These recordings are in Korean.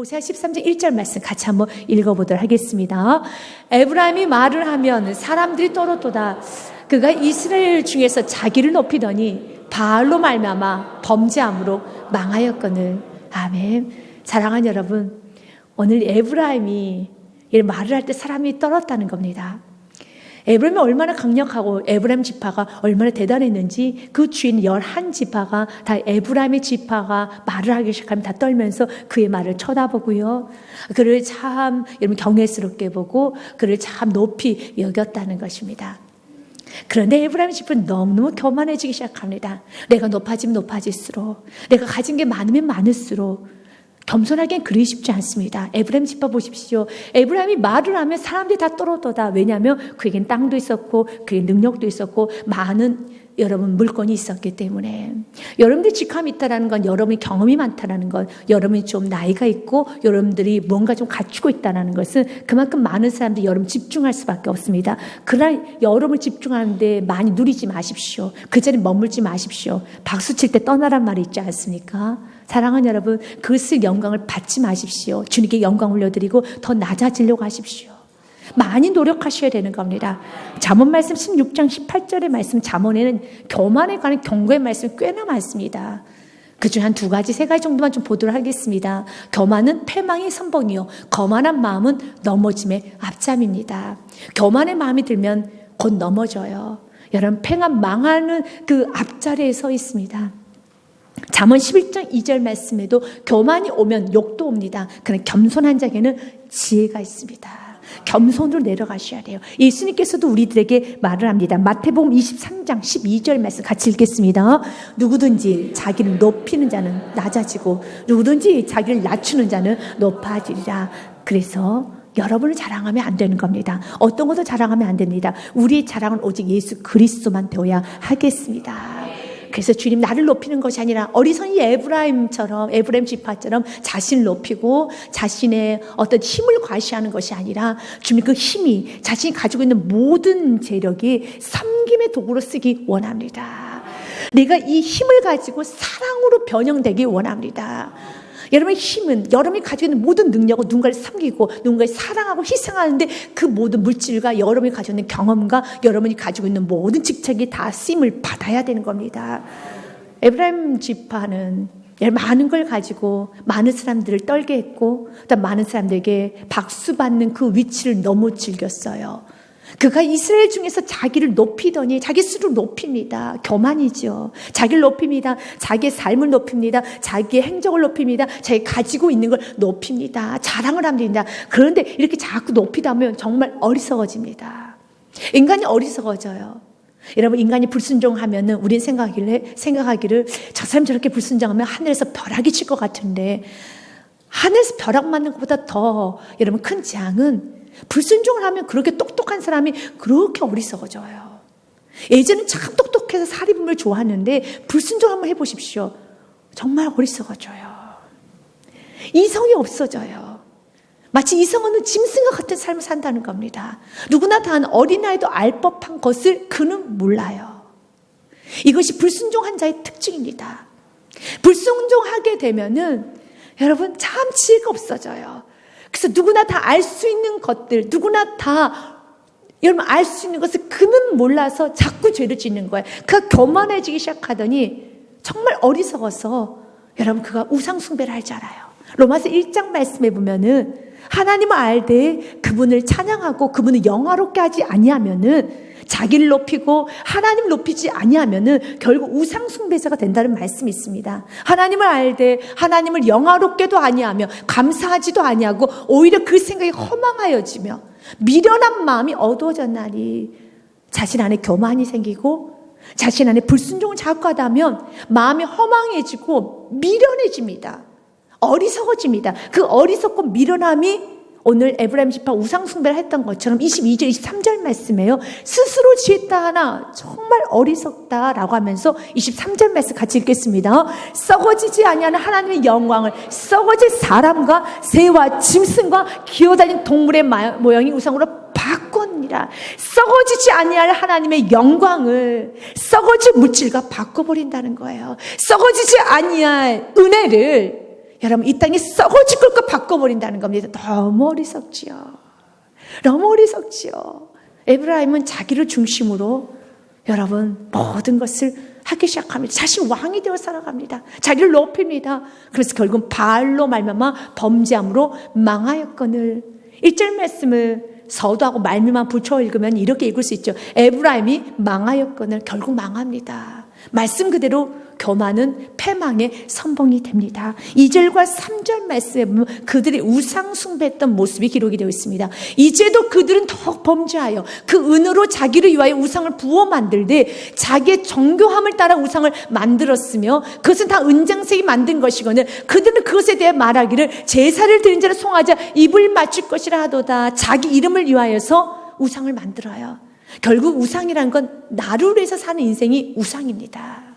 호세아 13장 1절 말씀 같이 한번 읽어보도록 하겠습니다. 에브라임이 말을 하면 사람들이 떨어도다. 그가 이스라엘 중에서 자기를 높이더니 바알로 말미암아 범죄함으로 망하였거늘. 아멘. 사랑하는 여러분, 오늘 에브라임이 이런 말을 할 때 사람이 떨었다는 겁니다. 에브라임이 얼마나 강력하고 에브라임 지파가 얼마나 대단했는지 그 주인 11지파가 다 에브라임의 지파가 말을 하기 시작하면 다 떨면서 그의 말을 쳐다보고요. 그를 참 여러분 경외스럽게 보고 그를 참 높이 여겼다는 것입니다. 그런데 에브라임 지파는 너무너무 교만해지기 시작합니다. 내가 높아지면 높아질수록, 내가 가진 게 많으면 많을수록 겸손하기엔 그리 쉽지 않습니다. 에브라임 지파 보십시오. 에브라임이 말을 하면 사람들이 다 떨어도다. 왜냐하면 그에겐 땅도 있었고 그에게 능력도 있었고 많은 여러분 물건이 있었기 때문에. 여러분들이 직함이 있다는 건 여러분이 경험이 많다는 것, 여러분이 좀 나이가 있고 여러분들이 뭔가 좀 갖추고 있다는 것은 그만큼 많은 사람들이 여러분 집중할 수밖에 없습니다. 그러나 여러분을 집중하는데 많이 누리지 마십시오. 그 자리에 머물지 마십시오. 박수 칠 때 떠나란 말이 있지 않습니까? 사랑하는 여러분, 그것을 영광을 받지 마십시오. 주님께 영광 올려드리고 더 낮아지려고 하십시오. 많이 노력하셔야 되는 겁니다. 잠언 말씀 16장 18절의 말씀, 잠언에는 교만에 관한 경고의 말씀이 꽤나 많습니다. 그중 한 2가지, 3가지 정도만 좀 보도록 하겠습니다. 교만은 패망의 선봉이요, 거만한 마음은 넘어짐의 앞잠입니다. 교만의 마음이 들면 곧 넘어져요. 여러분, 패망 망하는 그 앞자리에 서 있습니다. 잠언 11장 2절 말씀에도 교만이 오면 욕도 옵니다. 그러나 겸손한 자에게는 지혜가 있습니다. 겸손으로 내려가셔야 돼요. 예수님께서도 우리들에게 말을 합니다. 마태복음 23장 12절 말씀 같이 읽겠습니다. 누구든지 자기를 높이는 자는 낮아지고 누구든지 자기를 낮추는 자는 높아지리라. 그래서 여러분을 자랑하면 안 되는 겁니다. 어떤 것도 자랑하면 안 됩니다. 우리의 자랑은 오직 예수 그리스도만 되어야 하겠습니다. 그래서 주님, 나를 높이는 것이 아니라 어리석은 에브라임처럼, 에브라임 지파처럼 자신을 높이고 자신의 어떤 힘을 과시하는 것이 아니라 주님, 그 힘이 자신이 가지고 있는 모든 재력이 섬김의 도구로 쓰기 원합니다. 내가 이 힘을 가지고 사랑으로 변형되기 원합니다. 여러분의 힘은 여러분이 가지고 있는 모든 능력을 누군가를 섬기고 누군가를 사랑하고 희생하는데 그 모든 물질과 여러분이 가지고 있는 경험과 여러분이 가지고 있는 모든 직책이 다 쓰임을 받아야 되는 겁니다. 에브라임 지파는 많은 걸 가지고 많은 사람들을 떨게 했고 또 많은 사람들에게 박수 받는 그 위치를 너무 즐겼어요. 그가 이스라엘 중에서 자기를 높이더니 자기 스스로 높입니다. 교만이죠. 자기를 높입니다. 자기의 삶을 높입니다. 자기의 행적을 높입니다. 자기 가지고 있는 걸 높입니다. 자랑을 합니다. 그런데 이렇게 자꾸 높이다 보면 정말 어리석어집니다. 인간이 어리석어져요. 여러분, 인간이 불순종하면은 우린 생각하기를 저 사람 저렇게 불순종하면 하늘에서 벼락이 칠 것 같은데, 하늘에서 벼락 맞는 것보다 더 여러분 큰 재앙은 불순종을 하면 그렇게 똑똑한 사람이 그렇게 어리석어져요. 예전엔 참 똑똑해서 사리분별 좋았는데 불순종 한번 해보십시오. 정말 어리석어져요. 이성이 없어져요. 마치 이성 없는 짐승과 같은 삶을 산다는 겁니다. 누구나 다 어린아이도 알 법한 것을 그는 몰라요. 이것이 불순종한 자의 특징입니다. 불순종하게 되면은 여러분 참 지혜가 없어져요. 그래서 누구나 다 알 수 있는 것들, 누구나 다 여러분 알 수 있는 것을 그는 몰라서 자꾸 죄를 짓는 거예요. 그가 교만해지기 시작하더니 정말 어리석어서 여러분 그가 우상 숭배를 할 줄 알아요. 로마서 1장 말씀에 보면은 하나님을 알되 그분을 찬양하고 그분을 영화롭게 하지 아니하면은, 자기를 높이고 하나님을 높이지 아니하면은 결국 우상 숭배자가 된다는 말씀이 있습니다. 하나님을 알되 하나님을 영화롭게도 아니하며 감사하지도 아니하고 오히려 그 생각이 허망하여지며 미련한 마음이 어두워졌나니, 자신 안에 교만이 생기고 자신 안에 불순종을 자꾸 하다 보면 마음이 허망해지고 미련해집니다. 어리석어집니다. 그 어리석고 미련함이 오늘 에브라임 지파 우상 숭배를 했던 것처럼 22절 23절 말씀이에요. 스스로 지었다 하나 정말 어리석다라고 하면서 23절 말씀 같이 읽겠습니다. 썩어지지 아니하는 하나님의 영광을 썩어질 사람과 새와 짐승과 기어다니는 동물의 모양이 우상으로 바꿨니라. 썩어지지 아니할 하나님의 영광을 썩어질 물질과 바꿔버린다는 거예요. 썩어지지 아니할 은혜를 여러분 이 땅이 썩어질 것과 바꿔버린다는 겁니다. 너무 어리석지요. 너무 어리석지요. 에브라임은 자기를 중심으로 여러분 모든 것을 하기 시작합니다. 자신 왕이 되어 살아갑니다. 자기를 높입니다. 그래서 결국 바알로 말미암아 범죄함으로 망하였거늘. 1절 말씀을 서두하고 말미만 붙여 읽으면 이렇게 읽을 수 있죠. 에브라임이 망하였거늘. 결국 망합니다. 말씀 그대로 교만은 패망의 선봉이 됩니다. 2절과 3절 말씀에 보면 그들이 우상 숭배했던 모습이 기록이 되어 있습니다. 이제도 그들은 더욱 범죄하여 그 은으로 자기를 위하여 우상을 부어 만들되 자기의 정교함을 따라 우상을 만들었으며 그것은 다 은장색이 만든 것이거늘 그들은 그것에 대해 말하기를 제사를 드린 자를 송하자 입을 맞출 것이라 하도다. 자기 이름을 위하여서 우상을 만들어요. 결국 우상이라는 건 나를 위해서 사는 인생이 우상입니다.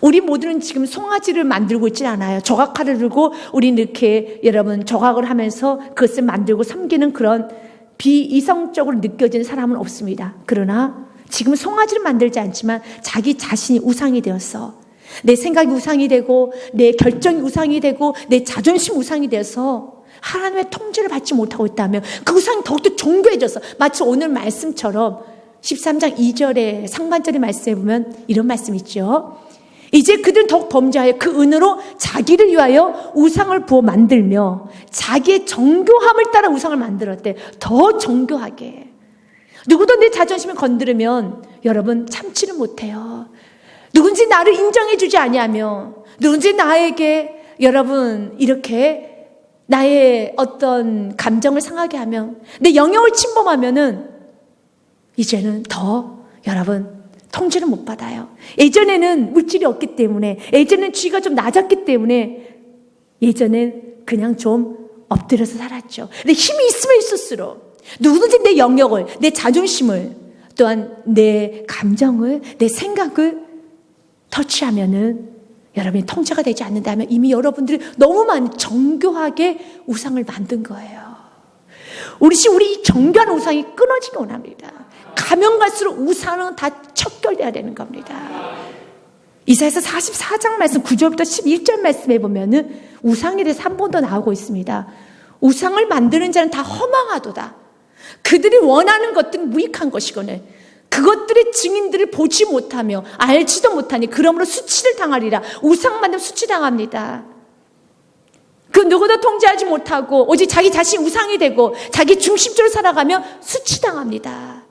우리 모두는 지금 송아지를 만들고 있지 않아요. 조각칼을 들고 우리는 이렇게 여러분 조각을 하면서 그것을 만들고 섬기는 그런 비이성적으로 느껴지는 사람은 없습니다. 그러나 지금 송아지를 만들지 않지만 자기 자신이 우상이 되어서 내 생각이 우상이 되고 내 결정이 우상이 되고 내 자존심 우상이 되어서 하나님의 통제를 받지 못하고 있다면 그 우상이 더욱더 정교해져서 마치 오늘 말씀처럼 13장 2절의 상반절의 말씀에 보면 이런 말씀이 있죠. 이제 그들은 더욱 범죄하여 그 은으로 자기를 위하여 우상을 부어 만들며 자기의 정교함을 따라 우상을 만들었대. 더 정교하게. 누구도 내 자존심을 건드리면 여러분 참지를 못해요. 누군지 나를 인정해 주지 아니하며 누군지 나에게 여러분 이렇게 나의 어떤 감정을 상하게 하면 내 영역을 침범하면은 이제는 더 여러분 통제를 못 받아요. 예전에는 물질이 없기 때문에 예전에는 쥐가 좀 낮았기 때문에 예전엔 그냥 좀 엎드려서 살았죠. 근데 힘이 있으면 있을수록 누구든지 내 영역을 내 자존심을 또한 내 감정을 내 생각을 터치하면은 여러분이 통제가 되지 않는다면 이미 여러분들이 너무 많이 정교하게 우상을 만든 거예요. 우리 정교한 우상이 끊어지기 원합니다. 가면 갈수록 우상은 다 척결돼야 되는 겁니다. 이사야서 44장 말씀 9절부터 11절 말씀에 보면은 우상에 대해서 한 번 더 나오고 있습니다. 우상을 만드는 자는 다 허망하도다. 그들이 원하는 것들은 무익한 것이거늘 그것들의 증인들을 보지 못하며 알지도 못하니 그러므로 수치를 당하리라. 우상 만들면 수치당합니다. 그 누구도 통제하지 못하고 오직 자기 자신 우상이 되고 자기 중심적으로 살아가며 수치당합니다.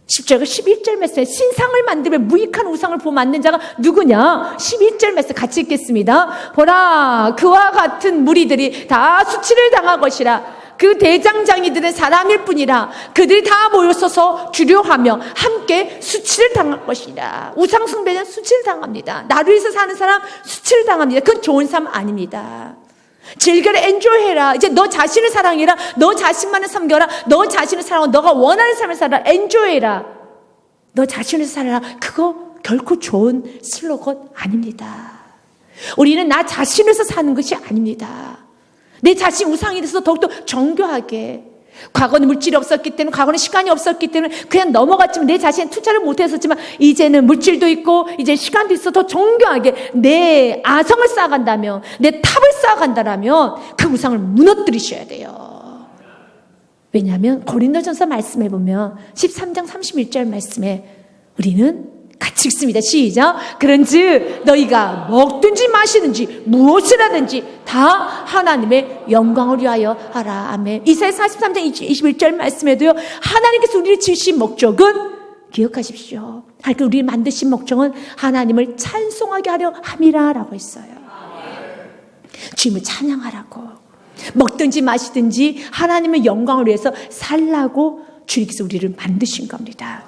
10절과 11절 말씀에 신상을 만들면 무익한 우상을 부어 만든 자가 누구냐? 11절 말씀 같이 읽겠습니다. 보라 그와 같은 무리들이 다 수치를 당할 것이라. 그 대장장이들은 사람일 뿐이라. 그들이 다 모여서서 주려하며 함께 수치를 당할 것이라. 우상 숭배는 수치를 당합니다. 나를 위해서 사는 사람 수치를 당합니다. 그건 좋은 삶 아닙니다. 즐겨라, 엔조이해라. 이제 너 자신을 사랑해라. 너 자신만을 섬겨라. 너 자신을 사랑하고 너가 원하는 삶을 살아라. 엔조이해라. 너 자신을 살아라. 그거 결코 좋은 슬로건 아닙니다. 우리는 나 자신에서 사는 것이 아닙니다. 내 자신 우상이 돼서 더욱더 정교하게 과거는 물질이 없었기 때문에 과거는 시간이 없었기 때문에 그냥 넘어갔지만 내 자신에 투자를 못했었지만 이제는 물질도 있고 이제 시간도 있어 더 정교하게 내 아성을 쌓아간다면 내 탑을 쌓아간다면 그 우상을 무너뜨리셔야 돼요. 왜냐하면 고린도전서 말씀해 보면 13장 31절 말씀에 우리는 같이 읽습니다. 시작. 그런즉 너희가 먹든지 마시든지 무엇을 하든지 다 하나님의 영광을 위하여 하라. 아멘. 이사야 43장 21절 말씀에도요. 하나님께서 우리를 지으신 목적은 기억하십시오. 하나님께서 우리를 만드신 목적은 하나님을 찬송하게 하려 함이라 라고 했어요. 주님을 찬양하라고. 먹든지 마시든지 하나님의 영광을 위해서 살라고 주님께서 우리를 만드신 겁니다.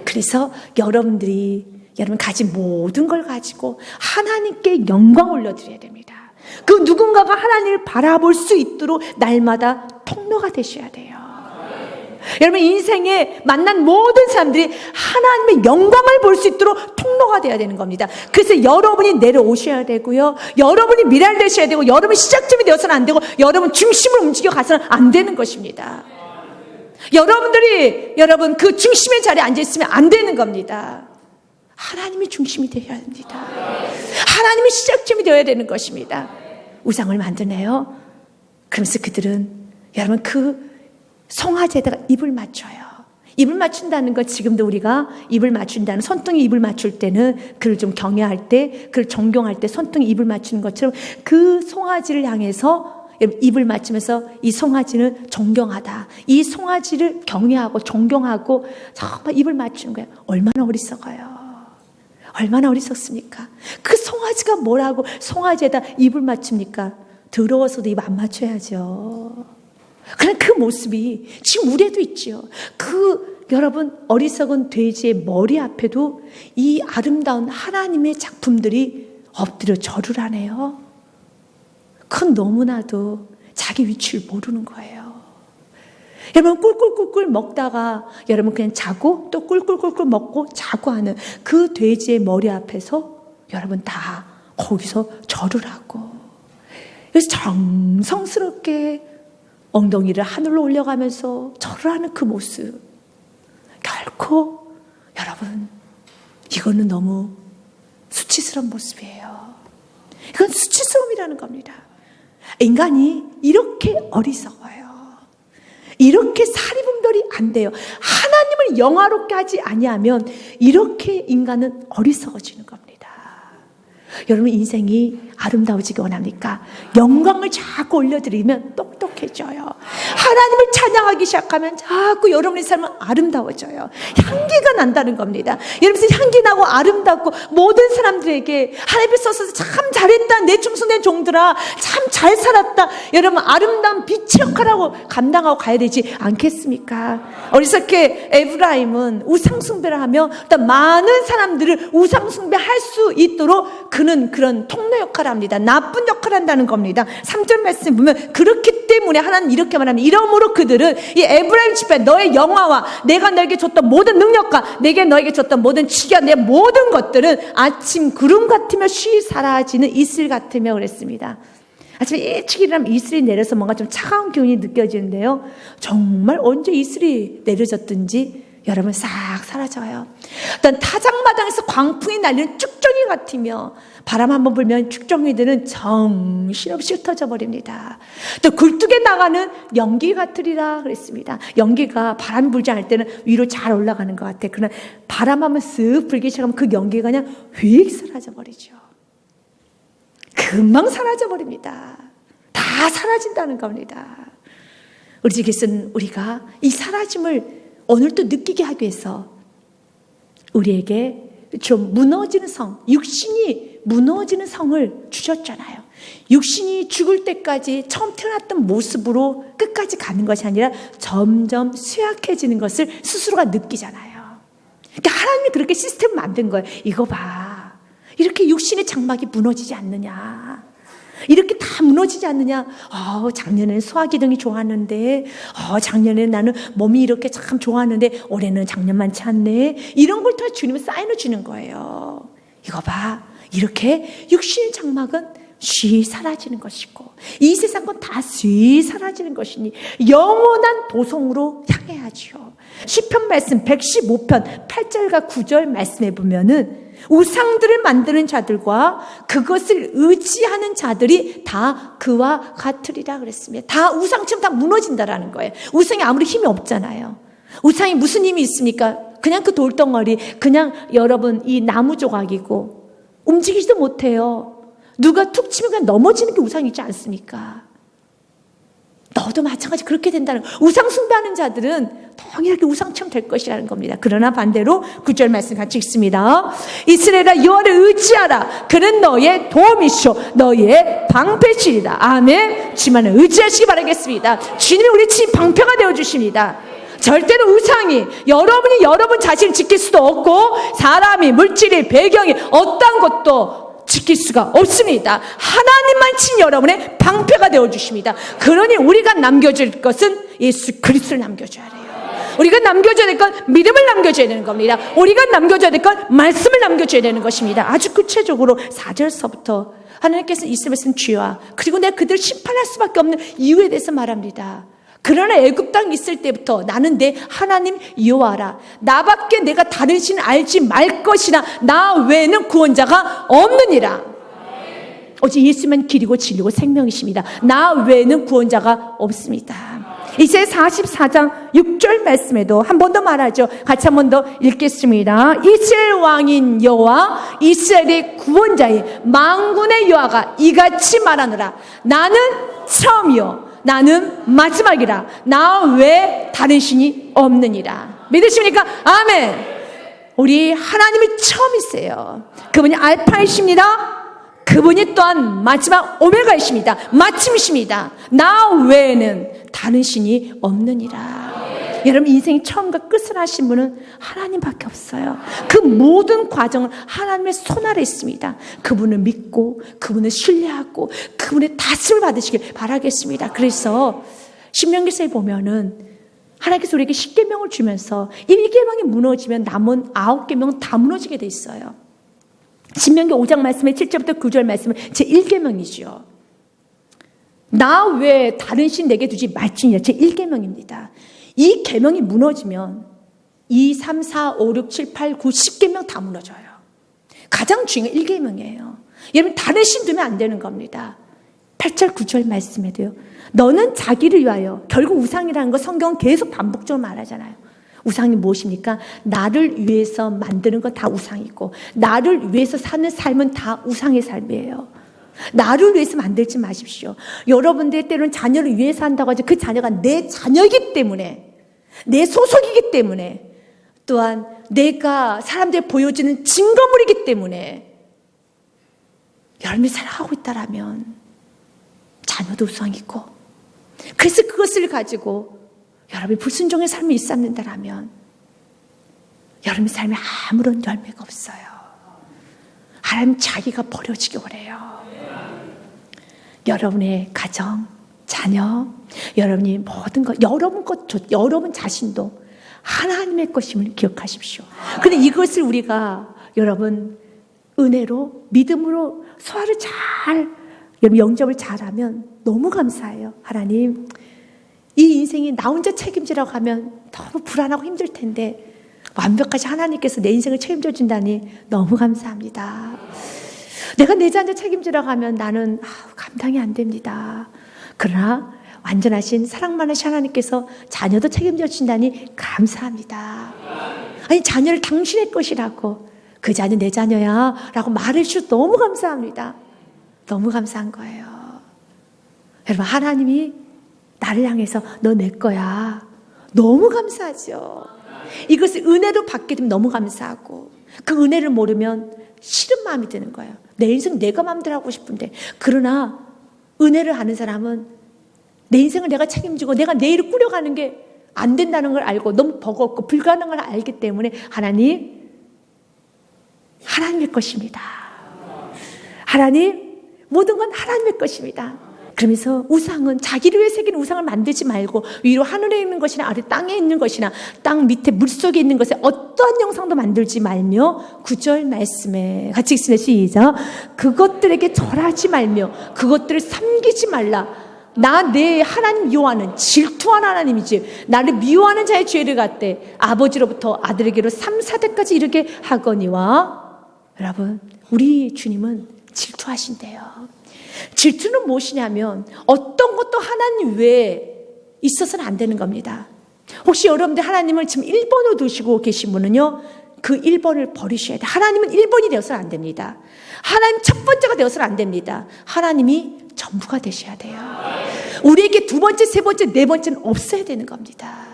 그래서 여러분 가진 모든 걸 가지고 하나님께 영광 올려드려야 됩니다. 그 누군가가 하나님을 바라볼 수 있도록 날마다 통로가 되셔야 돼요. 여러분 인생에 만난 모든 사람들이 하나님의 영광을 볼 수 있도록 통로가 되어야 되는 겁니다. 그래서 여러분이 내려오셔야 되고요. 여러분이 미랄 되셔야 되고 여러분 시작점이 되어서는 안 되고 여러분 중심을 움직여 가서는 안 되는 것입니다. 여러분 그 중심의 자리에 앉아있으면 안 되는 겁니다. 하나님이 중심이 되어야 합니다. 하나님이 시작점이 되어야 되는 것입니다. 우상을 만드네요. 그러면서 그들은 여러분 그 송아지에다가 입을 맞춰요. 입을 맞춘다는 건 지금도 우리가 입을 맞춘다는, 손등에 입을 맞출 때는 그를 좀 경외할 때, 그를 존경할 때 손등에 입을 맞추는 것처럼 그 송아지를 향해서 입을 맞추면서 이 송아지는 존경하다, 이 송아지를 경외하고 존경하고 정말 입을 맞추는 거예요. 얼마나 어리석어요. 얼마나 어리석습니까? 그 송아지가 뭐라고 송아지에다 입을 맞춥니까? 더러워서도 입 안 맞춰야죠. 그런 그 모습이 지금 우리에도 있지요. 여러분 어리석은 돼지의 머리 앞에도 이 아름다운 하나님의 작품들이 엎드려 절을 하네요. 그건 너무나도 자기 위치를 모르는 거예요. 여러분 꿀꿀꿀꿀 먹다가 여러분 그냥 자고 또 꿀꿀꿀꿀 먹고 자고 하는 그 돼지의 머리 앞에서 여러분 다 거기서 절을 하고, 그래서 정성스럽게 엉덩이를 하늘로 올려가면서 절을 하는 그 모습, 결코 여러분 이거는 너무 수치스러운 모습이에요. 이건 수치스러움이라는 겁니다. 인간이 이렇게 어리석어요. 이렇게 사리분별이 안 돼요. 하나님을 영화롭게 하지 아니하면 이렇게 인간은 어리석어지는 겁니다. 여러분 인생이 아름다워지기 원합니까? 영광을 자꾸 올려드리면 똑똑해져요. 하나님을 찬양하기 시작하면 자꾸 여러분의 삶은 아름다워져요. 향기가 난다는 겁니다. 여러분 향기 나고 아름답고 모든 사람들에게 하나님 앞에 서서 참 잘했다, 내 충성된 종들아, 참 잘 살았다, 여러분 아름다운 빛의 역할하고 감당하고 가야 되지 않겠습니까? 어리석게 에브라임은 우상숭배를 하며 또 많은 사람들을 우상숭배할 수 있도록 그는 그런 통로 역할을 합니다. 나쁜 역할을 한다는 겁니다. 3절 말씀 보면 그렇기 때문에 하나님 이렇게 말합니다. 이러므로 그들은 이 에브라임 집에 너의 영화와 내가 너에게 줬던 모든 능력과 내게 너에게 줬던 모든 지혜와 내 모든 것들은 아침 구름 같으며 쉬 사라지는 이슬 같으며 그랬습니다. 아침에 일찍 일어나면 이슬이 내려서 뭔가 좀 차가운 기운이 느껴지는데요, 정말 언제 이슬이 내려졌든지 여러분 싹 사라져요. 어떤 타작마당에서 광풍이 날리는 쭉정이 같으며 바람 한번 불면 쭉정이들은 정신없이 흩어져 버립니다. 또 굴뚝에 나가는 연기 같으리라 그랬습니다. 연기가 바람 불지 않을 때는 위로 잘 올라가는 것 같아요. 그러나 바람 한번 쓱 불기 시작하면 그 연기가 그냥 휙 사라져 버리죠. 금방 사라져 버립니다. 다 사라진다는 겁니다. 우리 주께서는 우리가 이 사라짐을 오늘 또 느끼게 하기 위해서 우리에게 좀 무너지는 성, 육신이 무너지는 성을 주셨잖아요. 육신이 죽을 때까지 처음 태어났던 모습으로 끝까지 가는 것이 아니라 점점 쇠약해지는 것을 스스로가 느끼잖아요. 그러니까 하나님이 그렇게 시스템을 만든 거예요. 이거 봐, 이렇게 육신의 장막이 무너지지 않느냐, 이렇게 다 무너지지 않느냐. 작년에는 소화기능이 좋았는데, 작년에는 나는 몸이 이렇게 참 좋았는데 올해는 작년만치 않네. 이런 걸 다 주님은 사인을 주는 거예요. 이거 봐, 이렇게 육신의 장막은 쉬 사라지는 것이고 이 세상 건 다 쉬 사라지는 것이니 영원한 도성으로 향해야지요. 시편 말씀 115편 8절과 9절 말씀해 보면은 우상들을 만드는 자들과 그것을 의지하는 자들이 다 그와 같으리라 그랬습니다. 다 우상처럼 다 무너진다라는 거예요. 우상이 아무리 힘이 없잖아요. 우상이 무슨 힘이 있습니까? 그냥 그 돌덩어리, 그냥 여러분 이 나무 조각이고 움직이지도 못해요. 누가 툭 치면 그냥 넘어지는 게 우상이지 않습니까? 너도 마찬가지 그렇게 된다는 거예요. 우상 숭배하는 자들은 동일하게 우상처럼 될 것이라는 겁니다. 그러나 반대로 9절 말씀 같이 읽습니다. 이스라엘아, 여호와를 의지하라. 그는 너의 도움이시오 너의 방패시리라. 아멘. 주만을 의지하시기 바라겠습니다. 주님이 우리 집 방패가 되어주십니다. 절대로 우상이 여러분 자신을 지킬 수도 없고 사람이, 물질이, 배경이 어떤 것도 지킬 수가 없습니다. 하나님만 친 여러분의 방패가 되어주십니다. 그러니 우리가 남겨줄 것은 예수 그리스도를 남겨줘야 돼요. 우리가 남겨줘야 될 건 믿음을 남겨줘야 되는 겁니다. 우리가 남겨줘야 될 건 말씀을 남겨줘야 되는 것입니다. 아주 구체적으로 4절서부터 하나님께서 이스라엘은 죄와 그리고 내가 그들을 심판할 수밖에 없는 이유에 대해서 말합니다. 그러나 애굽 땅에 있을 때부터 나는 내 하나님 여호와라. 나밖에 내가 다른 신 알지 말 것이나 나 외에는 구원자가 없느니라. 오직 예수만 길이고 진리고 생명이십니다. 나 외에는 구원자가 없습니다. 이제 44장 6절 말씀에도 한 번 더 말하죠. 같이 한 번 더 읽겠습니다. 이스라엘 왕인 여호와 이스라엘의 구원자인 만군의 여호와가 이같이 말하노라. 나는 처음이요 나는 마지막이라. 나 외에 다른 신이 없느니라. 믿으십니까? 아멘. 우리 하나님이 처음이세요. 그분이 알파이십니다. 그분이 또한 마지막 오메가이십니다. 마침이십니다. 나 외에는 다른 신이 없느니라. 여러분 인생의 처음과 끝을 하신 분은 하나님밖에 없어요. 그 모든 과정은 하나님의 손 아래 있습니다. 그분을 믿고 그분을 신뢰하고 그분의 다스림을 받으시길 바라겠습니다. 그래서 신명기서에 보면은 하나님께서 우리에게 10계명을 주면서 1계명이 무너지면 남은 9계명은 다 무너지게 돼 있어요. 신명기 5장 말씀의 7절부터 9절 말씀은 제1계명이죠. 나 외에 다른 신 내게 두지 말지니라. 제1계명입니다. 이 계명이 무너지면 2, 3, 4, 5, 6, 7, 8, 9, 10계명 다 무너져요. 가장 중요한 1계명이에요. 여러분 다른 신 두면 안 되는 겁니다. 8절 9절 말씀에도요. 너는 자기를 위하여, 결국 우상이라는 거 성경은 계속 반복적으로 말하잖아요. 우상이 무엇입니까? 나를 위해서 만드는 건 다 우상이고 나를 위해서 사는 삶은 다 우상의 삶이에요. 나를 위해서 만들지 마십시오. 여러분들 때로는 자녀를 위해서 한다고 하죠. 그 자녀가 내 자녀이기 때문에, 내 소속이기 때문에, 또한 내가 사람들에 보여주는 증거물이기 때문에 여러분이 살아가고 있다라면 자녀도 우상이고, 그래서 그것을 가지고 여러분이 불순종의 삶을 일삼는다라면 여러분의 삶에 아무런 열매가 없어요. 하나님 자기가 버려지기 원해요. 여러분의 가정, 자녀, 여러분이 모든 것, 여러분 자신도 하나님의 것임을 기억하십시오. 그런데 이것을 우리가 여러분 은혜로, 믿음으로 소화를 잘, 영접을 잘하면 너무 감사해요. 하나님, 이 인생이 나 혼자 책임지라고 하면 너무 불안하고 힘들 텐데 완벽하신 하나님께서 내 인생을 책임져 준다니 너무 감사합니다. 내가 내 자녀 책임지라고 하면 나는 감당이 안 됩니다. 그러나 완전하신 사랑 많으신 하나님께서 자녀도 책임져 준다니 감사합니다. 아니 자녀를 당신의 것이라고, 그 자녀 내 자녀야 라고 말해 주셔서 너무 감사합니다. 너무 감사한 거예요. 여러분 하나님이 나를 향해서 너 내 거야. 너무 감사하죠. 이것을 은혜로 받게 되면 너무 감사하고, 그 은혜를 모르면 싫은 마음이 드는 거예요. 내 인생 내가 마음대로 하고 싶은데. 그러나 은혜를 아는 사람은 내 인생을 내가 책임지고 내가 내일을 꾸려가는 게 안 된다는 걸 알고 너무 버겁고 불가능한 걸 알기 때문에 하나님, 하나님의 것입니다. 하나님, 모든 건 하나님의 것입니다. 그러면서 우상은 자기를 위해 새긴 우상을 만들지 말고 위로 하늘에 있는 것이나 아래 땅에 있는 것이나 땅 밑에 물속에 있는 것에 어떠한 형상도 만들지 말며, 9절 말씀에 같이 읽습니다. 시작. 그것들에게 절하지 말며 그것들을 섬기지 말라. 나 내 하나님 여호와는 질투하는 하나님이지 나를 미워하는 자의 죄를 갖되 아버지로부터 아들에게로 3, 4대까지 이르게 하거니와. 여러분 우리 주님은 질투하신대요. 질투는 무엇이냐면 어떤 것도 하나님 외에 있어서는 안 되는 겁니다. 혹시 여러분들 하나님을 지금 1번으로 두시고 계신 분은요, 그 1번을 버리셔야 돼요. 하나님은 1번이 되어서는 안 됩니다. 하나님 첫 번째가 되어서는 안 됩니다. 하나님이 전부가 되셔야 돼요. 우리에게 두 번째, 세 번째, 네 번째는 없어야 되는 겁니다.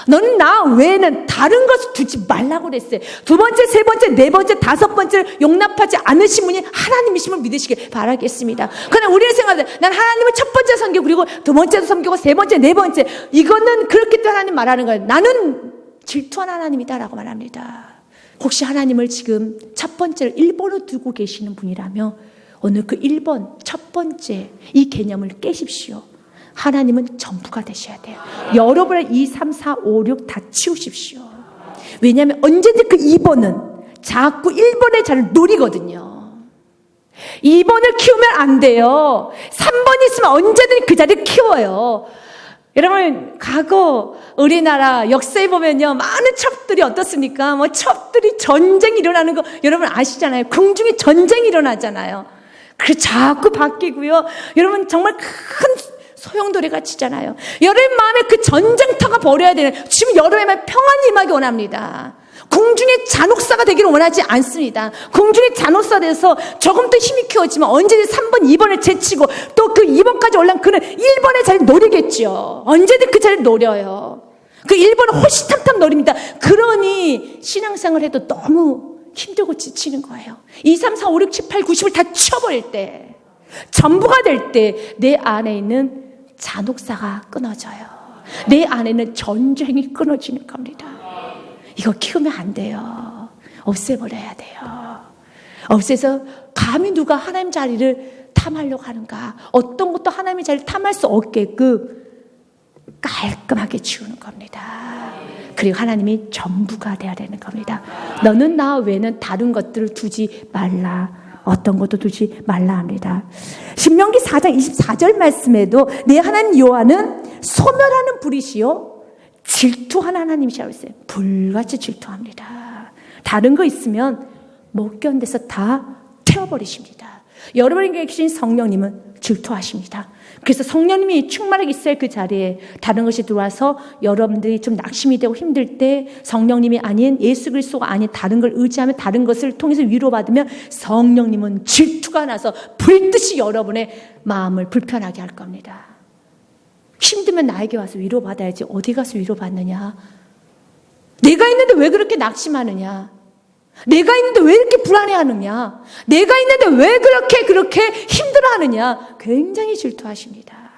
너는 나 외에는 다른 것을 두지 말라고 그랬어요. 두 번째, 세 번째, 네 번째, 다섯 번째를 용납하지 않으신 분이 하나님이심을 믿으시길 바라겠습니다. 그러나 우리는 생각해, 난 하나님을 첫 번째 섬기고 그리고 두 번째도 섬기고 세 번째, 네 번째, 이거는 그렇기 때문에 하나님 말하는 거예요. 나는 질투한 하나님이다라고 말합니다. 혹시 하나님을 지금 첫 번째를 1번으로 두고 계시는 분이라면 오늘 그 1번, 첫 번째 이 개념을 깨십시오. 하나님은 전부가 되셔야 돼요. 여러분의 2, 3, 4, 5, 6 다 치우십시오. 왜냐하면 언제든지 그 2번은 자꾸 1번의 자리를 노리거든요. 2번을 키우면 안 돼요. 3번이 있으면 언제든지 그 자리를 키워요. 여러분 과거 우리나라 역사에 보면요, 많은 첩들이 어떻습니까? 첩들이 전쟁이 일어나는 거 여러분 아시잖아요. 궁중에 전쟁이 일어나잖아요. 그래서 자꾸 바뀌고요. 여러분 정말 큰 소용돌이가 치잖아요. 여러분 마음에 그 전쟁터가 벌어야 되는, 지금 여러분의 마음에 평안이 임하기 원합니다. 궁중의 잔혹사가 되기를 원하지 않습니다. 궁중의 잔혹사 돼서 조금 더 힘이 키워지면 언제든 3번, 2번을 제치고 또 그 2번까지 올라간 그는 1번의 자리를 노리겠죠. 언제든 그 자리를 노려요. 그 1번은 호시탐탐 노립니다. 그러니 신앙생활 해도 너무 힘들고 지치는 거예요. 2, 3, 4, 5, 6, 7, 8, 90을 다 쳐버릴 때, 전부가 될 때 내 안에 있는 잔혹사가 끊어져요. 내 안에는 전쟁이 끊어지는 겁니다. 이거 키우면 안 돼요. 없애버려야 돼요. 없애서 감히 누가 하나님 자리를 탐하려고 하는가, 어떤 것도 하나님의 자리를 탐할 수 없게끔 깔끔하게 치우는 겁니다. 그리고 하나님이 전부가 되어야 되는 겁니다. 너는 나 외에는 다른 것들을 두지 말라. 어떤 것도 두지 말라 합니다. 신명기 4장 24절 말씀에도 내 하나님 여호와는 소멸하는 불이시요 질투하는 하나님이시라고 했어요. 불같이 질투합니다. 다른 거 있으면 못 견뎌서 다 태워버리십니다. 여러분에게 계신 성령님은 질투하십니다. 그래서 성령님이 충만하게 있어야 그 자리에 다른 것이 들어와서 여러분들이 좀 낙심이 되고 힘들 때 성령님이 아닌 예수 그리스도가 아닌 다른 걸 의지하면, 다른 것을 통해서 위로받으면 성령님은 질투가 나서 불듯이 여러분의 마음을 불편하게 할 겁니다. 힘들면 나에게 와서 위로받아야지 어디 가서 위로받느냐. 내가 있는데 왜 그렇게 낙심하느냐. 내가 있는데 왜 이렇게 불안해하느냐. 내가 있는데 왜 그렇게 힘들어하느냐. 굉장히 질투하십니다.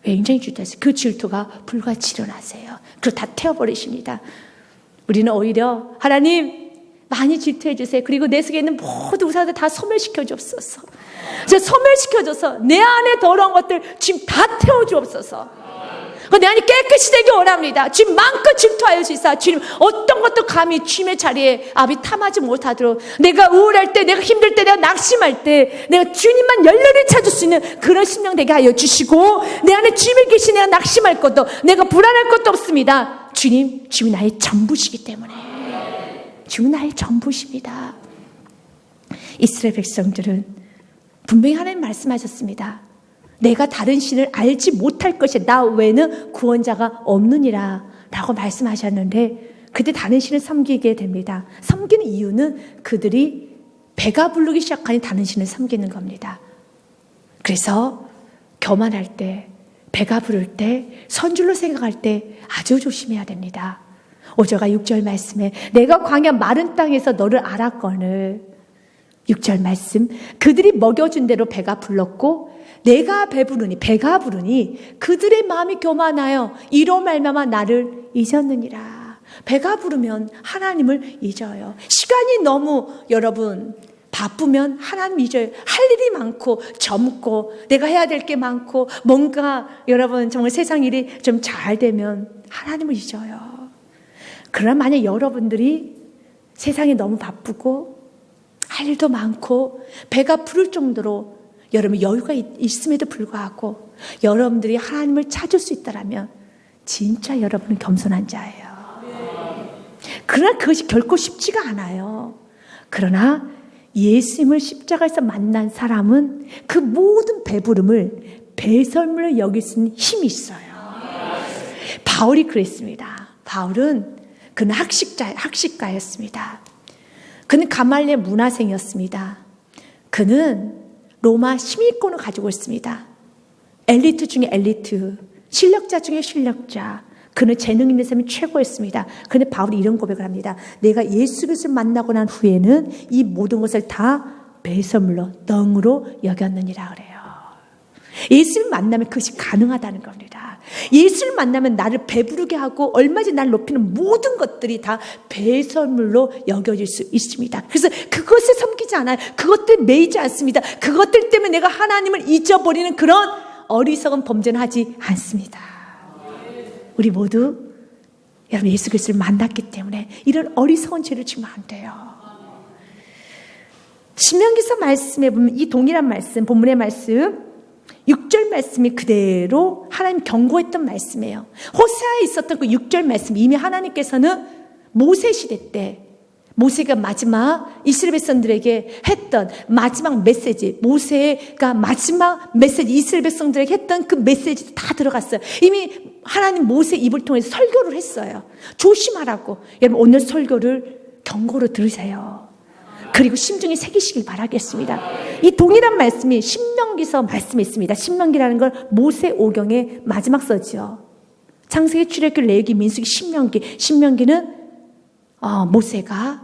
굉장히 질투하세요. 그 질투가 불같이 일어나세요. 그걸 다 태워버리십니다. 우리는 오히려 하나님 많이 질투해 주세요. 그리고 내 속에 있는 모든 우상들 다 소멸시켜 주옵소서. 소멸시켜줘서 내 안에 더러운 것들 지금 다 태워 주옵소서. 내 안이 깨끗이 되기 원합니다. 주님 마음껏 질투하여 주시사. 주님 어떤 것도 감히 주님의 자리에 아비 탐하지 못하도록, 내가 우울할 때, 내가 힘들 때, 내가 낙심할 때 내가 주님만 열렬히 찾을 수 있는 그런 심령 되게 하여 주시고, 내 안에 주님이 계신 내가 낙심할 것도, 내가 불안할 것도 없습니다. 주님이 나의 전부시기 때문에. 주님은 나의 전부십니다. 이스라엘 백성들은 분명히 하나님 말씀하셨습니다. 내가 다른 신을 알지 못할 것이 나 외에는 구원자가 없느니라 라고 말씀하셨는데, 그때 다른 신을 섬기게 됩니다. 섬기는 이유는 그들이 배가 부르기 시작하니 다른 신을 섬기는 겁니다. 그래서 교만할 때, 배가 부를 때, 선줄로 생각할 때 아주 조심해야 됩니다. 5절과 6절 말씀에 내가 광야 마른 땅에서 너를 알았거늘. 6절 말씀, 그들이 먹여준 대로 배가 불렀고 내가 배가 부르니 그들의 마음이 교만하여 이로 말미암아 나를 잊었느니라. 배가 부르면 하나님을 잊어요. 시간이 너무 여러분 바쁘면 하나님 잊어요. 할 일이 많고 젊고 내가 해야 될 게 많고 뭔가 여러분 정말 세상 일이 좀 잘 되면 하나님을 잊어요. 그러나 만약 여러분들이 세상이 너무 바쁘고 할 일도 많고 배가 부를 정도로 여러분 여유가 있음에도 불구하고 여러분들이 하나님을 찾을 수 있다면 진짜 여러분은 겸손한 자예요. 그러나 그것이 결코 쉽지가 않아요. 그러나 예수님을 십자가에서 만난 사람은 그 모든 배부름을 배설물로 여길 수 있는 힘이 있어요. 바울이 그랬습니다. 바울은 그는 학식가였습니다. 그는 가말리엘 문화생이었습니다. 그는 로마 시민권을 가지고 있습니다. 엘리트 중에 엘리트, 실력자 중에 실력자. 그는 재능 있는 사람이 최고였습니다. 그런데 바울이 이런 고백을 합니다. 내가 예수 그리스도를 만나고 난 후에는 이 모든 것을 다 배설물로, 덩으로 여겼느니라 그래요. 예수를 만나면 그것이 가능하다는 겁니다. 예수를 만나면 나를 배부르게 하고 얼마든지 나를 높이는 모든 것들이 다 배설물로 여겨질 수 있습니다. 그래서 그것을 섬기지 않아요. 그것들 매이지 않습니다. 그것들 때문에 내가 하나님을 잊어버리는 그런 어리석은 범죄는 하지 않습니다. 우리 모두 여러분 예수 그리스도를 만났기 때문에 이런 어리석은 죄를 지면 안 돼요. 신명기서 말씀에 보면 이 동일한 말씀, 본문의 말씀 6절 말씀이 그대로 하나님 경고했던 말씀이에요. 호세아에 있었던 그 6절 말씀, 이미 하나님께서는 모세 시대 때 모세가 마지막 이스라엘 백성들에게 했던 마지막 메시지, 모세가 마지막 메시지 이스라엘 백성들에게 했던 그 메시지 다 들어갔어요. 이미 하나님 모세 입을 통해서 설교를 했어요. 조심하라고. 여러분 오늘 설교를 경고로 들으세요. 그리고 심중에 새기시길 바라겠습니다. 이 동일한 말씀이 신명기서 말씀에 있습니다. 신명기라는 걸 모세오경의 마지막 서지요. 창세기, 출애굽기, 레위기, 민수기, 신명기는 모세가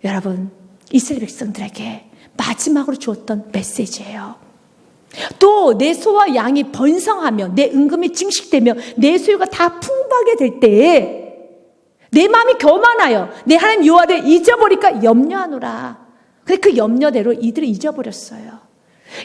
여러분 이스라엘 백성들에게 마지막으로 주었던 메시지예요. 또 내 소와 양이 번성하며 내 은금이 증식되며 내 소유가 다 풍부하게 될 때에 내 마음이 교만하여 내 하나님 여호와를 잊어버릴까 염려하노라. 근데 그 염려대로 이들을 잊어버렸어요.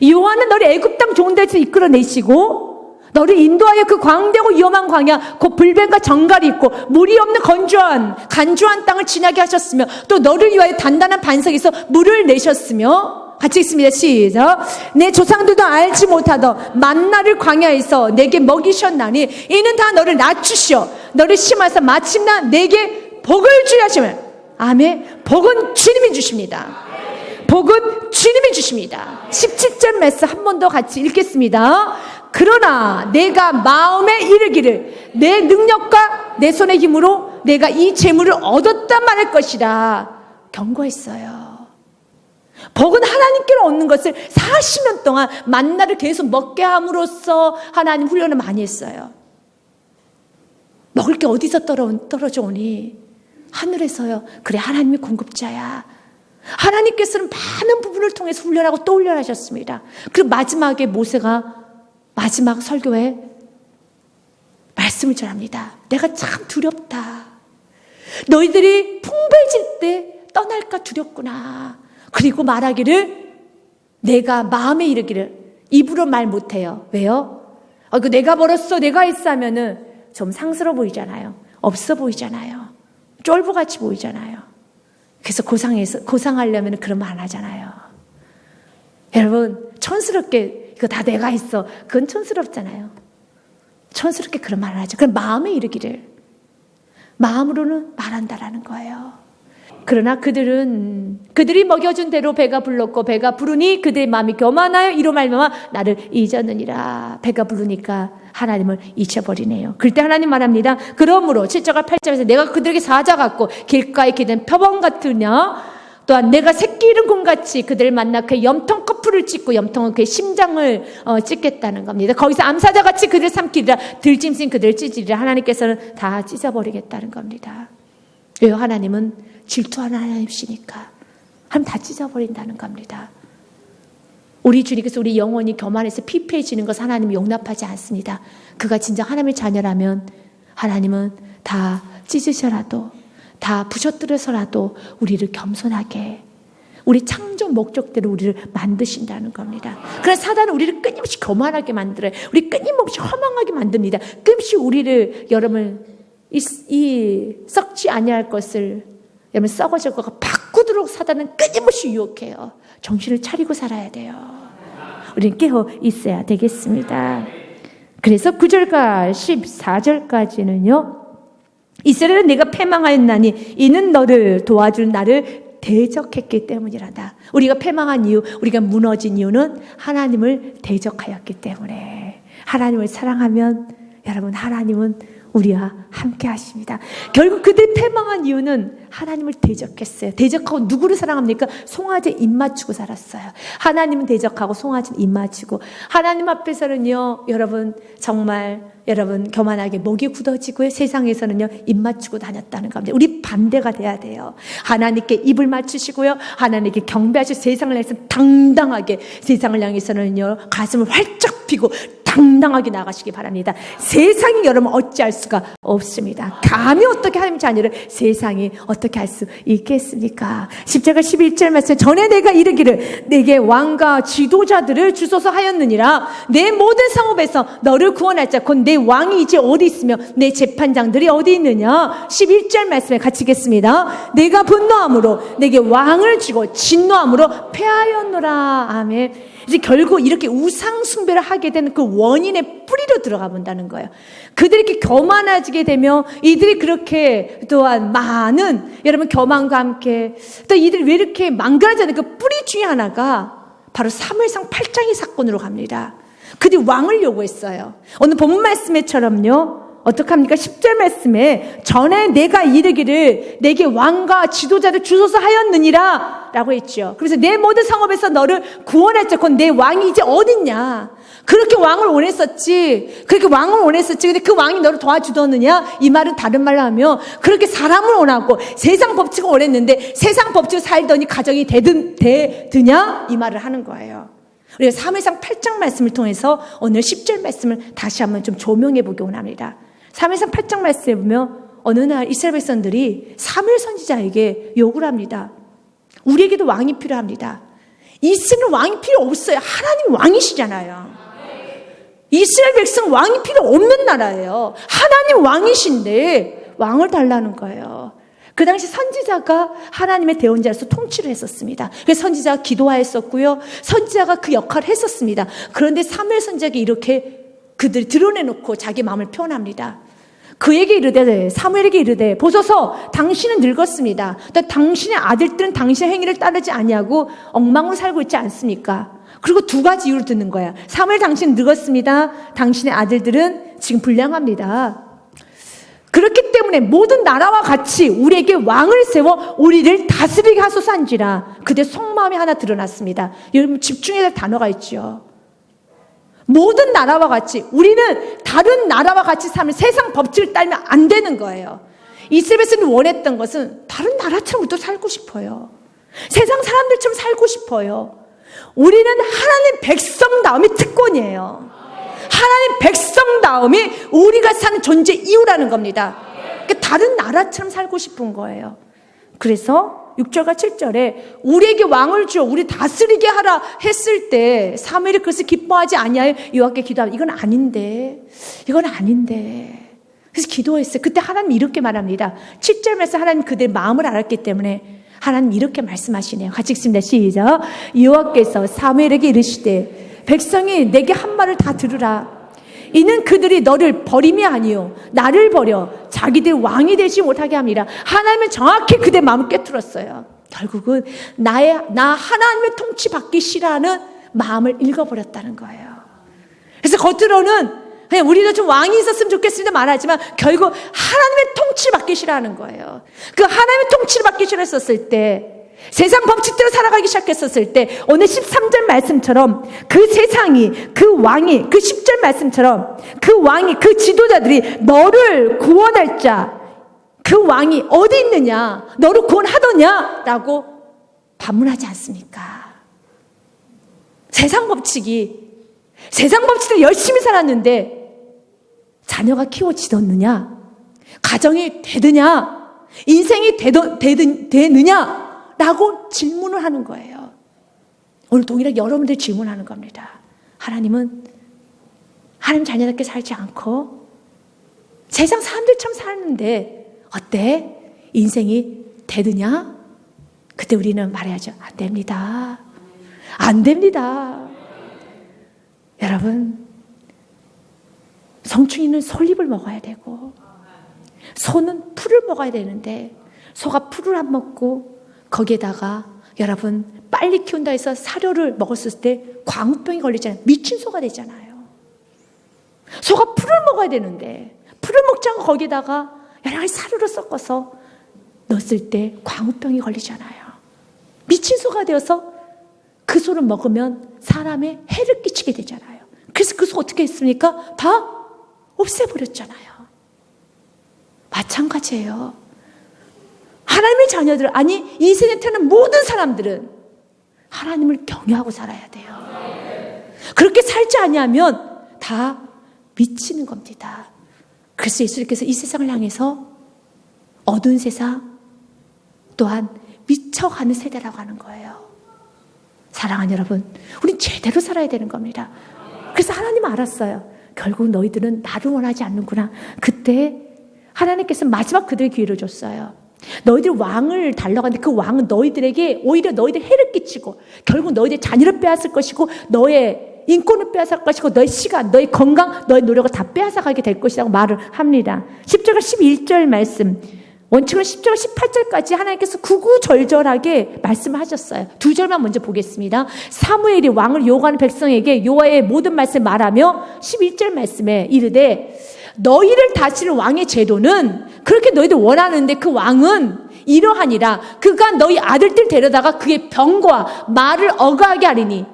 여호와는 너를 애굽 땅 좋은 데서 이끌어내시고 너를 인도하여 그 광대하고 위험한 광야 곧 불뱀과 정갈이 있고 물이 없는 간주한 땅을 지나게 하셨으며 또 너를 위하여 단단한 반석에서 물을 내셨으며 같이 읽습니다. 시작. 내 조상들도 알지 못하던 만나를 광야에서 내게 먹이셨나니 이는 다 너를 낮추시어 너를 심하사 마침내 내게 복을 주려 하시면 아멘. 복은 주님이 주십니다. 복은 주님이 주십니다. 17절 말씀 한 번 더 같이 읽겠습니다. 그러나 내가 마음에 이르기를 내 능력과 내 손의 힘으로 내가 이 재물을 얻었단 말할 것이라 경고했어요. 복은 하나님께로 얻는 것을 40년 동안 만나를 계속 먹게 함으로써 하나님 훈련을 많이 했어요. 먹을 게 어디서 떨어져 오니? 하늘에서요. 그래, 하나님이 공급자야. 하나님께서는 많은 부분을 통해서 훈련하고 또 훈련하셨습니다. 그리고 마지막에 모세가 마지막 설교에 말씀을 전합니다. 내가 참 두렵다. 너희들이 풍부해질 때 떠날까 두렵구나. 그리고 말하기를 내가 마음에 이르기를 입으로 말 못해요. 왜요? 내가 벌었어, 내가 했어 하면은 좀 상스러워 보이잖아요. 없어 보이잖아요. 쫄보같이 보이잖아요. 그래서 고상하려면 그런 말 안 하잖아요. 여러분, 촌스럽게 이거 다 내가 했어. 그건 촌스럽잖아요. 촌스럽게 그런 말을 하죠. 그럼 마음에 이르기를 마음으로는 말한다라는 거예요. 그러나 그들이 먹여준 대로 배가 불렀고 배가 부르니 그들의 마음이 교만하여 이로 말미암아 나를 잊었느니라. 배가 부르니까 하나님을 잊혀버리네요. 그때 하나님 말합니다. 그러므로 7절과 8절에서 내가 그들에게 사자 같고 길가에 기는 표범 같으냐. 또한 내가 새끼 잃은 곰같이 그들을 만나 그의 염통 커플을 찢고 염통은 그의 심장을 찢겠다는 겁니다. 거기서 암사자같이 그들을 삼키리라. 들짐승 그들을 찢으리라. 하나님께서는 다 찢어버리겠다는 겁니다. 왜요? 하나님은 질투하는 하나님이시니까 하나님 다 찢어버린다는 겁니다. 우리 주님께서 우리 영혼이 교만해서 피폐해지는 것을 하나님이 용납하지 않습니다. 그가 진정 하나님의 자녀라면 하나님은 다 찢으셔라도 다 부셔뜨려서라도 우리를 겸손하게 우리 창조 목적대로 우리를 만드신다는 겁니다. 그래서 사단은 우리를 끊임없이 교만하게 만들어요. 우리 끊임없이 허망하게 만듭니다. 끊임없이 우리를 여러분 이 썩지 아니할 것을 여러분 썩어질 것과 바꾸도록 사단은 끊임없이 유혹해요. 정신을 차리고 살아야 돼요. 우리는 깨어 있어야 되겠습니다. 그래서 9절과 14절까지는요. 이스라엘은 내가 패망하였나니 이는 너를 도와줄 나를 대적했기 때문이란다. 우리가 패망한 이유, 우리가 무너진 이유는 하나님을 대적하였기 때문에. 하나님을 사랑하면 여러분 하나님은 우리와 함께 하십니다. 결국 그들이 패망한 이유는 하나님을 대적했어요. 대적하고 누구를 사랑합니까? 송아지에 입 맞추고 살았어요. 하나님은 대적하고 송아지는 입 맞추고 하나님 앞에서는요 여러분 정말 여러분 교만하게 목이 굳어지고요. 세상에서는요 입 맞추고 다녔다는 겁니다. 우리 반대가 돼야 돼요. 하나님께 입을 맞추시고요. 하나님께 경배하시고 세상을 향해서 당당하게 세상을 향해서는요 가슴을 활짝 펴고 당당하게 나가시기 바랍니다. 세상이 여러분 어찌할 수가 없습니다. 감히 어떻게 하나님 자녀를 세상이 어떻게 할 수 있겠습니까? 10절과 11절 말씀 전에 내가 이르기를 내게 왕과 지도자들을 주소서 하였느니라. 내 모든 성읍에서 너를 구원할 자 곧 내 왕이 이제 어디 있으며 내 재판장들이 어디 있느냐. 11절 말씀에 같이 읽겠습니다. 내가 분노함으로 내게 왕을 주고 진노함으로 패하였노라. 아멘. 이제 결국 이렇게 우상 숭배를 하게 된 그 원인의 뿌리로 들어가 본다는 거예요. 그들이 이렇게 교만해지게 되며 이들이 그렇게 또한 많은 여러분 교만과 함께 또 이들이 왜 이렇게 망가져는 그 뿌리 중에 하나가 바로 사무엘상 8장의 사건으로 갑니다. 그들이 왕을 요구했어요. 오늘 본문 말씀에처럼요. 어떡합니까? 10절 말씀에 전에 내가 이르기를 내게 왕과 지도자를 주소서 하였느니라 라고 했죠. 그래서 내 모든 성읍에서 너를 구원할자건 내 왕이 이제 어딨냐. 그렇게 왕을 원했었지. 그렇게 왕을 원했었지. 근데 그 왕이 너를 도와주더느냐. 이 말은 다른 말로 하면 그렇게 사람을 원하고 세상 법칙을 원했는데 세상 법칙을 살더니 가정이 되드냐 이 말을 하는 거예요. 우리가 사무엘상 8장 말씀을 통해서 오늘 10절 말씀을 다시 한번 좀 조명해 보기 원합니다. 사무엘상 8장 말씀에 보면 어느 날 이스라엘 백성들이 사무엘 선지자에게 요구를 합니다. 우리에게도 왕이 필요합니다. 이스라엘은 왕이 필요 없어요. 하나님 왕이시잖아요. 이스라엘 백성 왕이 필요 없는 나라예요. 하나님 왕이신데 왕을 달라는 거예요. 그 당시 선지자가 하나님의 대언자로서 통치를 했었습니다. 그래서 선지자가 기도하였었고요. 선지자가 그 역할을 했었습니다. 그런데 사무엘 선지자에게 이렇게 그들이 드러내놓고 자기 마음을 표현합니다. 그에게 이르되 사무엘에게 이르되 보소서 당신은 늙었습니다. 또 당신의 아들들은 당신의 행위를 따르지 아니하고 엉망으로 살고 있지 않습니까? 그리고 두 가지 이유를 듣는 거야. 사무엘 당신은 늙었습니다. 당신의 아들들은 지금 불량합니다. 그렇기 때문에 모든 나라와 같이 우리에게 왕을 세워 우리를 다스리게 하소서 한지라. 그때 속마음이 하나 드러났습니다. 여러분 집중해야 될 단어가 있죠. 모든 나라와 같이 우리는 다른 나라와 같이 살면 세상 법칙을 따르면 안 되는 거예요. 이스라엘에서는 원했던 것은 다른 나라처럼 우리도 살고 싶어요. 세상 사람들처럼 살고 싶어요. 우리는 하나님 백성다움이 특권이에요. 하나님 백성다움이 우리가 사는 존재 이유라는 겁니다. 그러니까 다른 나라처럼 살고 싶은 거예요. 그래서 6절과 7절에 우리에게 왕을 주어 우리 다스리게 하라 했을 때 사무엘이 그것을 기뻐하지 아니하여 여호와께 기도하면 이건 아닌데 그래서 기도했어요. 그때 하나님이 이렇게 말합니다. 7절 말씀 하나님 그들의 마음을 알았기 때문에 하나님 이렇게 말씀하시네요. 같이 읽습니다. 시작. 여호와께서 사무엘에게 이르시되 백성이 내게 한 말을 다 들으라. 이는 그들이 너를 버림이 아니요 나를 버려 자기들 왕이 되지 못하게 합니다. 하나님은 정확히 그들의 마음을 꿰뚫었어요. 결국은 나 하나님의 통치 받기 싫어하는 마음을 읽어버렸다는 거예요. 그래서 겉으로는 그냥 우리도 좀 왕이 있었으면 좋겠습니다 말하지만 결국 하나님의 통치를 받기 싫어하는 거예요. 그 하나님의 통치를 받기 싫어했었을 때 세상 법칙대로 살아가기 시작했었을 때 오늘 13절 말씀처럼 그 세상이 그 왕이 그 10절 말씀처럼 그 왕이 그 지도자들이 너를 구원할 자 그 왕이 어디 있느냐 너를 구원하더냐 라고 반문하지 않습니까? 세상 법칙대로 열심히 살았는데 자녀가 키워지었느냐 가정이 되느냐 인생이 되느냐 라고 질문을 하는 거예요. 오늘 동일하게 여러분들 질문하는 겁니다. 하나님 자녀답게 살지 않고 세상 사람들처럼 사는데 어때? 인생이 되느냐? 그때 우리는 말해야죠. 안 됩니다. 안 됩니다. 여러분 성충이는 솔잎을 먹어야 되고 소는 풀을 먹어야 되는데 소가 풀을 안 먹고 거기에다가 여러분 빨리 키운다 해서 사료를 먹었을 때 광우병이 걸리잖아요. 미친 소가 되잖아요. 소가 풀을 먹어야 되는데 풀을 먹지 않고 거기에다가 여러 가지 사료를 섞어서 넣었을 때 광우병이 걸리잖아요. 미친 소가 되어서 그 소를 먹으면 사람에 해를 끼치게 되잖아요. 그래서 그 소 어떻게 했습니까? 다 없애버렸잖아요. 마찬가지예요. 하나님의 자녀들, 아니 이 세상에 태어난 모든 사람들은 하나님을 경외하고 살아야 돼요. 그렇게 살지 않으면 다 미치는 겁니다. 그래서 예수님께서 이 세상을 향해서 어두운 세상 또한 미쳐가는 세대라고 하는 거예요. 사랑하는 여러분, 우린 제대로 살아야 되는 겁니다. 그래서 하나님은 알았어요. 결국 너희들은 나를 원하지 않는구나. 그때 하나님께서 마지막 그들의 기회를 줬어요. 너희들 왕을 달라고 하는데 그 왕은 너희들에게 오히려 너희들 해를 끼치고 결국 너희들 자녀를 빼앗을 것이고 너의 인권을 빼앗을 것이고 너의 시간, 너의 건강, 너의 노력을 다 빼앗아가게 될 것이라고 말을 합니다. 10절과 11절 말씀, 원칙은 10절, 18절까지 하나님께서 구구절절하게 말씀하셨어요. 2절만 먼저 보겠습니다. 사무엘이 왕을 요구하는 백성에게 여호와의 모든 말씀을 말하며 11절 말씀에 이르되 너희를 다스릴 왕의 제도는 그렇게 너희들 원하는데 그 왕은 이러하니라. 그가 너희 아들들 데려다가 그의 병과 말을 어가하게 하리니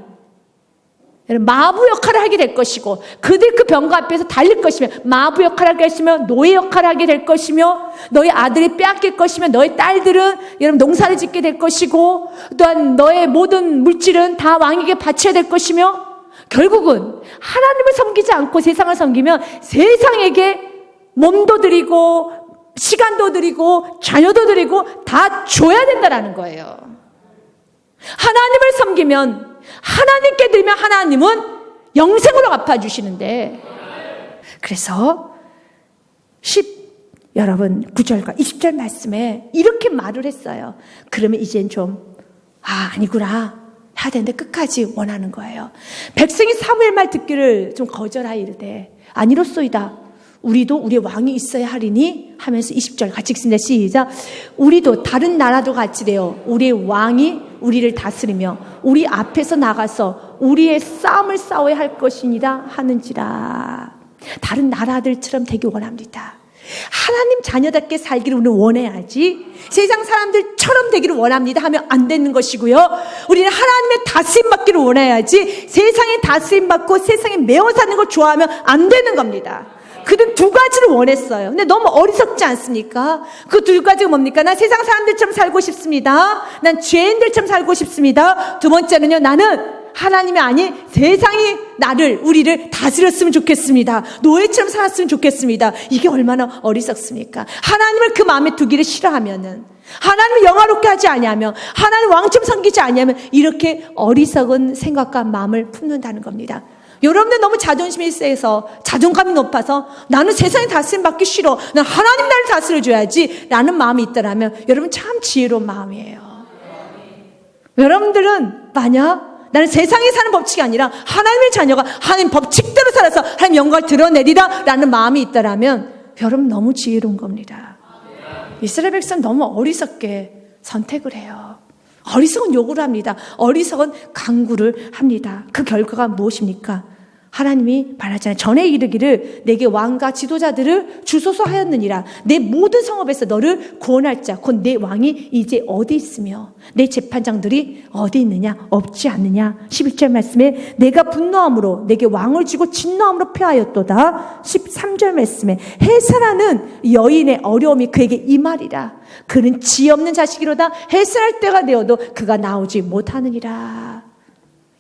마부 역할을 하게 될 것이고 그들 그 병과 앞에서 달릴 것이며 마부 역할을 하게 하시며 노예 역할을 하게 될 것이며 너희 아들이 빼앗길 것이며 너희 딸들은 여러분 농사를 짓게 될 것이고 또한 너의 모든 물질은 다 왕에게 바쳐야 될 것이며 결국은 하나님을 섬기지 않고 세상을 섬기면 세상에게 몸도 드리고 시간도 드리고 자녀도 드리고 다 줘야 된다는 거예요. 하나님을 섬기면 하나님께 드리면 하나님은 영생으로 갚아주시는데 그래서 여러분 9절과 20절 말씀에 이렇게 말을 했어요. 그러면 이젠 좀 아니구나 해야 되는데 끝까지 원하는 거예요. 백성이 사무엘 말 듣기를 좀 거절하여 이르되 아니로소이다. 우리도 우리의 왕이 있어야 하리니 하면서 20절 같이 읽습니다. 시작. 우리도 다른 나라도 같이 되어 우리의 왕이 우리를 다스리며 우리 앞에서 나가서 우리의 싸움을 싸워야 할 것이니라 하는지라. 다른 나라들처럼 되기 원합니다. 하나님 자녀답게 살기를 우리는 원해야지 세상 사람들처럼 되기를 원합니다 하면 안 되는 것이고요. 우리는 하나님의 다스림 받기를 원해야지 세상에 다스림 받고 세상에 매어 사는 걸 좋아하면 안 되는 겁니다. 그들은 두 가지를 원했어요. 근데 너무 어리석지 않습니까? 그 두 가지가 뭡니까? 난 세상 사람들처럼 살고 싶습니다. 난 죄인들처럼 살고 싶습니다. 두 번째는요, 나는 하나님이 아닌 세상이 우리를 다스렸으면 좋겠습니다. 노예처럼 살았으면 좋겠습니다. 이게 얼마나 어리석습니까? 하나님을 그 마음에 두기를 싫어하면은, 하나님을 영화롭게 하지 아니하며, 하나님 왕처럼 섬기지 아니하면 이렇게 어리석은 생각과 마음을 품는다는 겁니다. 여러분들 너무 자존심이 세서 자존감이 높아서 나는 세상에 다스림 받기 싫어. 난 하나님 나를 다스려줘야지 라는 마음이 있더라면 여러분 참 지혜로운 마음이에요. 여러분들은 만약 나는 세상에 사는 법칙이 아니라 하나님의 자녀가 하나님 법칙대로 살아서 하나님 영광을 드러내리라 라는 마음이 있더라면 여러분 너무 지혜로운 겁니다. 이스라엘 백성 너무 어리석게 선택을 해요. 어리석은 요구를 합니다. 어리석은 강구를 합니다. 그 결과가 무엇입니까? 하나님이 말하잖아요. 전에 이르기를 내게 왕과 지도자들을 주소서 하였느니라. 내 모든 성읍에서 너를 구원할 자 곧 내 왕이 이제 어디 있으며 내 재판장들이 어디 있느냐 없지 않느냐. 11절 말씀에 내가 분노함으로 내게 왕을 주고 진노함으로 패하였도다. 13절 말씀에 해산하는 여인의 어려움이 그에게 임하리라. 그는 지 없는 자식이로다. 해산할 때가 되어도 그가 나오지 못하느니라.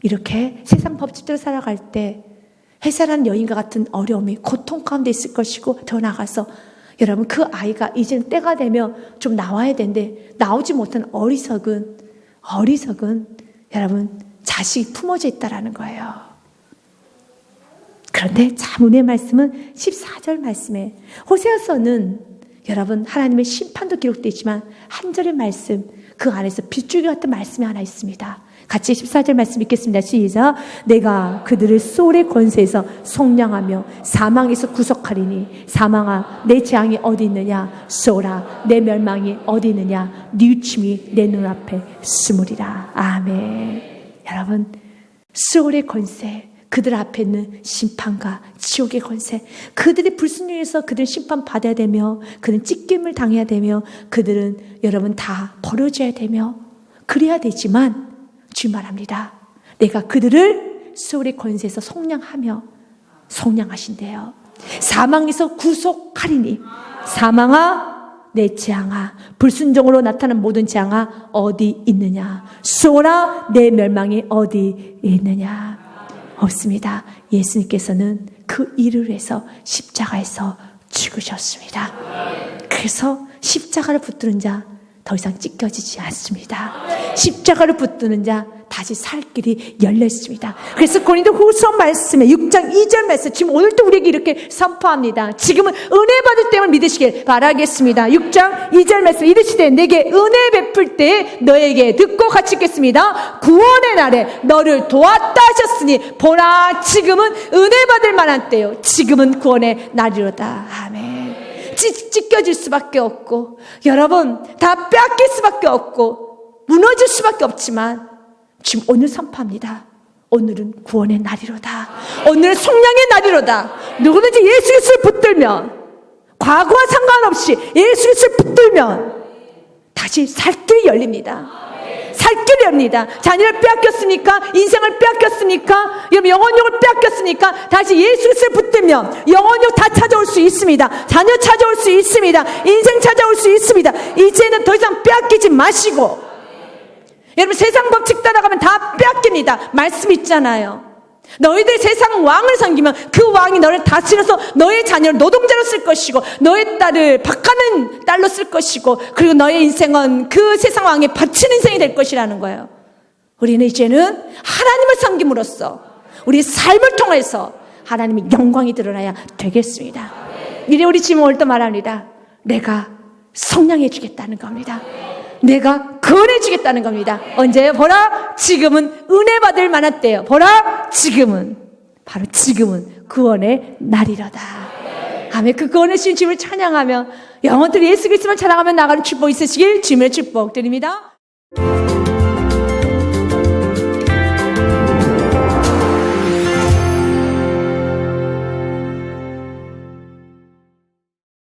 이렇게 세상 법칙대로 살아갈 때 해산하는 여인과 같은 어려움이 고통 가운데 있을 것이고 더 나아가서 여러분 그 아이가 이제는 때가 되면 좀 나와야 되는데 나오지 못한 어리석은 여러분 자식이 품어져 있다라는 거예요. 그런데 자문의 말씀은 14절 말씀에 호세아서는 여러분 하나님의 심판도 기록되어 있지만 한 절의 말씀 그 안에서 빗줄기 같은 말씀이 하나 있습니다. 같이 14절 말씀 읽겠습니다. 시작. 내가 그들을 소울의 권세에서 속량하며 사망에서 구속하리니 사망아 내 재앙이 어디 있느냐 소울아 내 멸망이 어디 있느냐 뉘우침이 내 눈앞에 스물이라. 아멘. 여러분 소울의 권세 그들 앞에 있는 심판과 지옥의 권세 그들이 불순종해서 그들은 심판받아야 되며 그들은 찢김을 당해야 되며 그들은 여러분 다 버려져야 되며 그래야 되지만 주님 말합니다. 내가 그들을 소울의 권세에서 속량하신대요. 사망에서 구속하리니 사망아 내 재앙아 불순종으로 나타난 모든 재앙아 어디 있느냐 소울아 내 멸망이 어디 있느냐. 없습니다. 예수님께서는 그 일을 해서 십자가에서 죽으셨습니다. 그래서 십자가를 붙드는 자 더 이상 찢겨지지 않습니다. 십자가를 붙드는 자 다시 살 길이 열렸습니다. 그래서 고린도후서 말씀에 6장 2절 말씀, 지금 오늘도 우리에게 이렇게 선포합니다. 지금은 은혜 받을 때만 믿으시길 바라겠습니다. 6장 2절 말씀, 이르시되 내게 은혜 베풀 때에 너에게 듣고 같이 읽겠습니다. 구원의 날에 너를 도왔다 하셨으니 보라 지금은 은혜 받을 만한 때요 지금은 구원의 날이로다. 아멘. 찢겨질 수밖에 없고, 여러분 다 빼앗길 수밖에 없고, 무너질 수밖에 없지만 지금 오늘 선포합니다. 오늘은 구원의 날이로다. 오늘은 속량의 날이로다. 누구든지 예수 그리스도를 붙들면, 과거와 상관없이 예수 그리스도를 붙들면 다시 살 길이 열립니다. 살 길이 열립니다. 자녀를 빼앗겼으니까, 인생을 빼앗겼으니까, 영혼력을 빼앗겼으니까 다시 예수 그리스도를 붙들면 영혼력 다 찾아올 수 있습니다. 자녀 찾아올 수 있습니다. 인생 찾아올 수 있습니다. 이제는 더 이상 빼앗기지 마시고, 여러분 세상 법칙 따라가면 다 빼앗깁니다. 말씀 있잖아요. 너희들 세상 왕을 섬기면 그 왕이 너를 다스려서 너의 자녀를 노동자로 쓸 것이고, 너의 딸을 박하는 딸로 쓸 것이고, 그리고 너의 인생은 그 세상 왕에 바치는 인생이 될 것이라는 거예요. 우리는 이제는 하나님을 섬김으로써 우리 삶을 통해서 하나님의 영광이 드러나야 되겠습니다. 이래 우리 지금 오늘도 말합니다. 내가 성량해 주겠다는 겁니다. 내가 구원해 주겠다는 겁니다. 언제요? 보라 지금은 은혜 받을 만한 때요. 보라 지금은, 바로 지금은 구원의 날이로다. 아멘. 그 구원의 신 주님을 찬양하며 영혼들이 예수 그리스도만 찬양하며 나가는 축복 있으시길 주님의 축복 드립니다.